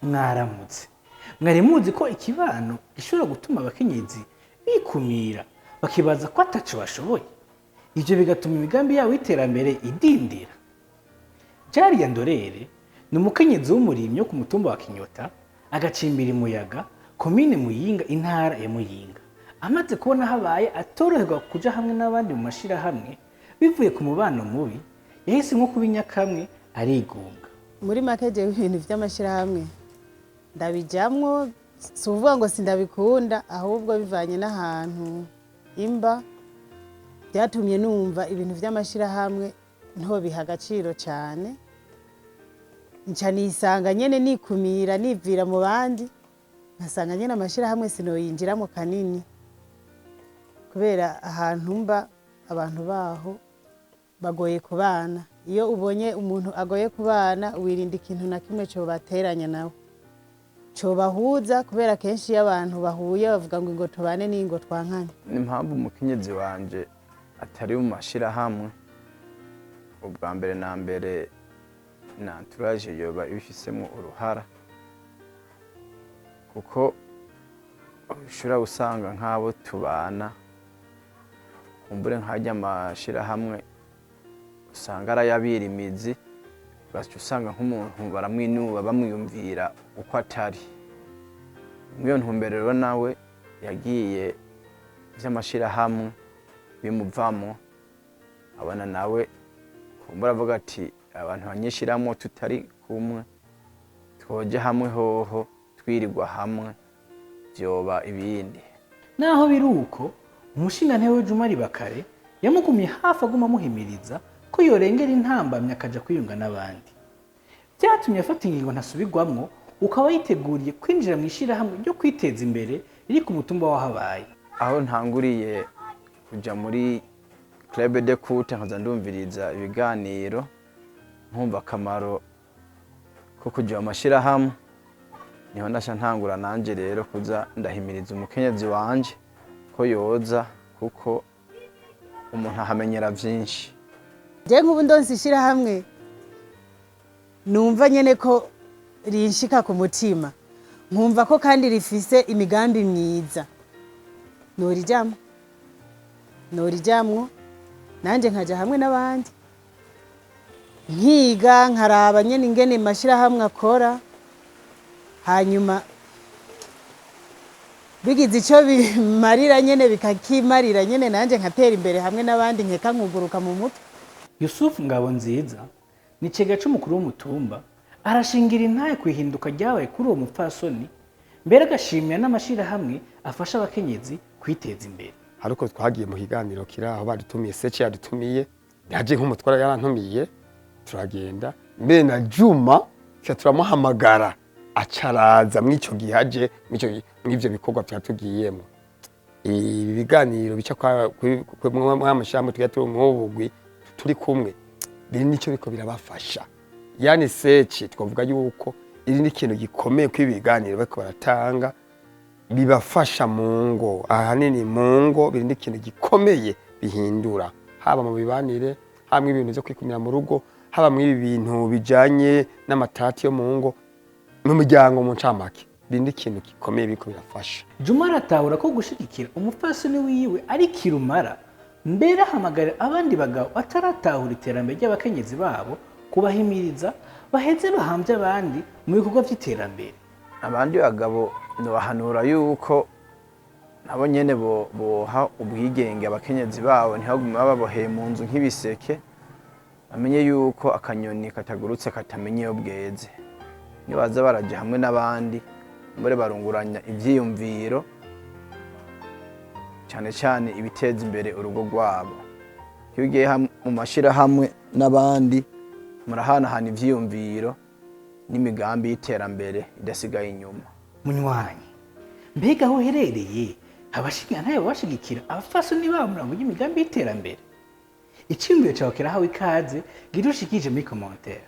Mwaramutse. Mwari muzi ko ikibano gishobora gutuma abakenyezi bikumira bakibaza ko ataco bashoboye. Ivyo bigatuma imigambi yawo y'iterambere idindira. Jariya Ndorere ni umukenyezi w'umurimyi wo ku mutumba wa Kinyota, agacimbira imuyaga, komine Muyinga, intara ya Muyinga. Amaze kubona habaye atoroherwa kuja hamwe n'abandi mu mashirahamwe bivuye ku mubano mubi, yahise nko kuba inyakamwe arigunga. Muri make jewe ibintu vy'amashirahamwe ndabijamwo, si uvuga ngo sindabikunda, ahubwo bivanye n'ahantu imba byatumye numva ibintu vy'amashirahamwe ntobiha agaciro cyane, nca nisanga nyene nikumira nivira mu bandi, nkasanga nyene amashirahamwe sinoyinjiramo kanini, kubera ahantu mba abantu baho bagoye kubana. Iyo ubonye umuntu agoye kubana wirinda ikintu na kimwe cyo bateranya nawe, cyo bahuza, kubera kenshi y'abantu bahuye bavuga ngo tubane n'ingo twankanye. Impamvu umukenyezi wanje atari mu mashirahamwe, ubwa mbere na mbere na entourage yoba ibifisemo uruhara, kuko ushobora gusanga nk'abo tubana kumbure nkajya amashirahamwe usanga arayabira imizi, baca usanga nk'umuntu baramwinuba bamwiyumvira uko atari. Mwiyo ntumbero rero nawe yagiye vy'amashirahamwe bimuvamo, abana nawe kumbura avuga ati abantu banyishiramo tutari kumwe, twoje hamwe hoho twirirwa hamwe vyoba ibindi. Naho biruko umushingantahe we Jumari Bakare yamugumye hafi aguma muhimiriza ko yorengera intambamye akaja kwiyunga n'abandi. Byatumye afata ingingo ntasubirwamwo, ukaba yiteguriye kwinjira mu ishirahamwe ryo kwiteza imbere riri ku mutumba wahabaye. Aho ntanguriye kuja muri club de coute nkaza ndumviriza ibiganiro, nkumva akamaro ko kuja mu mashirahamwe, niho ndasha ntangura nanje rero kuza ndahimiriza umukenyezi wanje ko yoza, kuko umuntu ahamenyera vyinshi. Je nk'ubu ndonse ishirahamwe numva nyene ko rinshika ku mutima, nkumva ko kandi rifise imigambi myiza, norijamwo nanje nkaja hamwe n'abandi, nkiga nkaraba nyene ingene mashirahamwe akora, hanyuma bigize ico bimarira nyene bikakimarira nyene nanje nkatera imbere hamwe n'abandi, nkeka nkuguruka mu mutwe. Yusuf Ngabonziza ni cega c'umukuru w'umutumba, arashingira intaye kwihinduka ryabaye kuri uwo mupfasoni, mbere agashimira n'amashirahamwe afasha abakenyezi kwiteza imbere. Haruko twagiye mu kiganiro kiraho badutumiye, Sece yadutumiye, yaje nk'umutwara yarantumiye, turagenda mbere na Juma turamuhamagara acaraza mwico gihaje mw'ivyo bikorwa byatugiyemo. Ibi biganiro bica kwa amashamba tugaturu nk'ubugwi turi kumwe, biri nico biko birabafasha. Yani Sece twavuga yuko iri ni ikintu gikomeye ko ibiganiro bako baratanga bibafasha mu ngo, ahanini mu ngo biri ni ikintu gikomeye bihindura, haba mu bibanire, hamwe ibintu byo kwikumira mu rugo, haba mu ibi bintu bijanye n'amatati yo mu ngo, mu muryango mu ncamake, biri ni ikintu gikomeye biko birafasha. Juma aratahura ko gushigikira umupfasoni wiwe ari kirumara, mbere ahamagara abandi bagabo bataratahura iterambere ry'abakenyezi babo kubahimiriza baheze bahambye abandi mu bikorwa vy'iterambere. Abandi bagabo nobahanura yuko nabo nyene boha ubwigenge abakenyezi babo, ntihaguma baboheye mu nzu nk'ibiseke, bamenye yuko akanyoni katagurutse katamenye iyo bweze. Nibaza baraje hamwe n'abandi mbere barunguranya ivyiyumviro, cyane cyane ibiteza imbere urugo rwabo. Iyo ugiye mu mashirahamwe n'abandi murahanahana ivyiyumviro n'imigambi y'iterambere idasigaye inyuma. Munywanyi, mbega aho uherereye abashingantahe babashigikira abafasoni babo murambuye imigambi y'iterambere? Iciyumviro cawe kirahawe ikaze, gira ushikije muri commentaire.